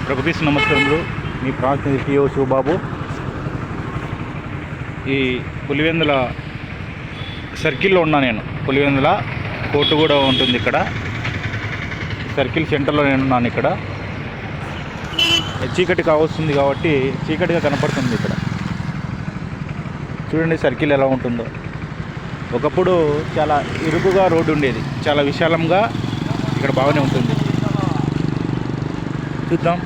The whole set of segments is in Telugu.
ప్రభుకి నమస్కారములు. మీ ప్రాంతం టీఓ శివబాబు. ఈ పులివెందుల సర్కిల్లో ఉన్నా నేను. పులివెందుల కోర్టు కూడా ఉంటుంది ఇక్కడ. సర్కిల్ సెంటర్లో నేను ఉన్నాను. ఇక్కడ చీకటి కావస్తుంది కాబట్టి చీకటిగా కనపడుతుంది. ఇక్కడ చూడండి సర్కిల్ ఎలా ఉంటుందో. ఒకప్పుడు చాలా ఇరుకుగా రోడ్డు ఉండేది, చాలా విశాలంగా ఇక్కడ బాగానే ఉంటుంది. చూద్దాం.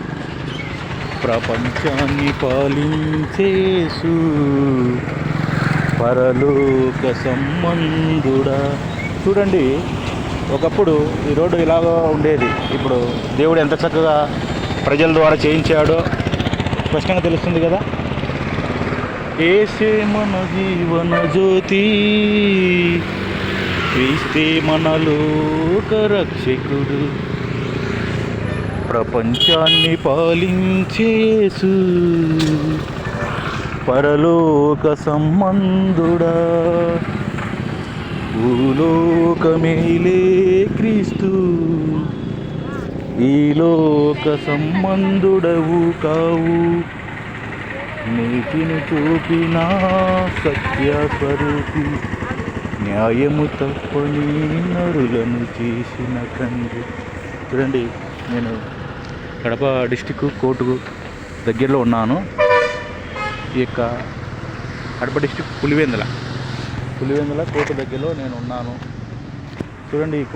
ప్రపంచాన్ని పాలించేసు పరలోక సంబంధుడా. చూడండి, ఒకప్పుడు ఈ రోడ్డు ఇలాగ ఉండేది. ఇప్పుడు దేవుడు ఎంత చక్కగా ప్రజల ద్వారా చేయించాడో స్పష్టంగా తెలుస్తుంది కదా. ఏసే మన జీవన జ్యోతి, క్రీస్తే మన లోక రక్షకుడు, ప్రపంచాన్ని పాలించేసు పరలోక సంబంధుడా. భూలోకమేలే క్రీస్తు, ఈ లోక సంబంధుడవు కావు. నీతిని చూపిన సత్య స్వరూపి, న్యాయము తప్పని నరులను చేసిన తండ్రి. చూడండి, నేను కడప డిస్టిక్ కోర్టు దగ్గరలో ఉన్నాను. ఈ యొక్క కడప డిస్టిక్ పులివెందుల కోర్టు దగ్గరలో నేను ఉన్నాను. చూడండి ఈ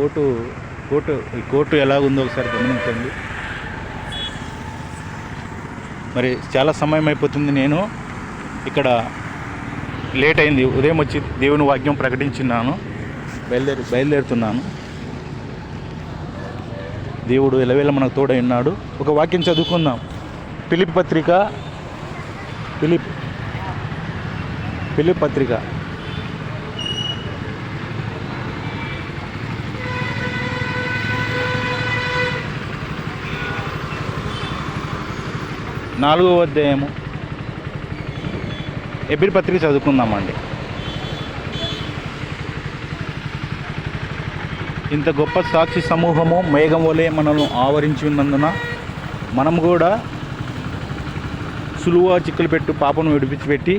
కోర్టు ఎలాగుందో ఒకసారి గమనించండి. మరి చాలా సమయం అయిపోతుంది. నేను ఇక్కడ లేట్ అయింది. ఉదయం వచ్చి దేవుని వాక్యం ప్రకటించినాను. బయలుదేరుతున్నాను. దేవుడు ఎలవేళ మనకు తోడై ఉన్నాడు. ఒక వాక్యం చదువుకుందాం. ఫిలిప్ పత్రిక 4వ అధ్యాయము. ఎబ్రీ పత్రిక చదువుకుందామండి. ఇంత గొప్ప సాక్షి సమూహము మేఘం వలె మనల్ని ఆవరించి ఉన్నందున మనం కూడా సులువ చిక్కులు పెట్టు పాపను విడిపించిపెట్టి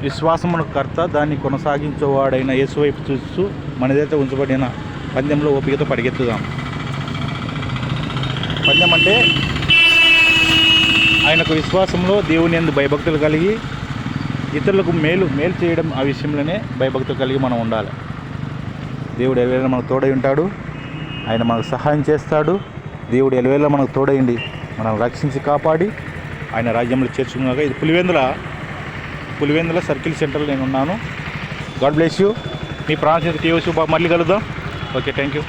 విశ్వాసమునకు కర్త దాన్ని కొనసాగించేవాడైన యేసు వైపు చూస్తూ మనదైతే ఉంచబడిన పందెంలో ఓపికతో పరిగెత్తుదాం. పందెం అంటే ఆయనకు విశ్వాసంలో దేవుని యందు భయభక్తులు కలిగి ఇతరులకు మేలు చేయడం, ఆ విషయంలోనే భయభక్తులు కలిగి మనం ఉండాలి. దేవుడు ఎలవేళ మనకు తోడై ఉంటాడు. ఆయన మనకు సహాయం చేస్తాడు. దేవుడు ఎలవేళ మనకు తోడైండి మనల్ని రక్షించి కాపాడి ఆయన రాజ్యంలో చేర్చుకున్నాక. ఇది పులివెందుల సర్కిల్ సెంటర్లో నేను ఉన్నాను. God bless you. మీ ప్రాంతం టీఓ శివబాబు. మళ్ళీ కలుద్దాం. Okay, thank you.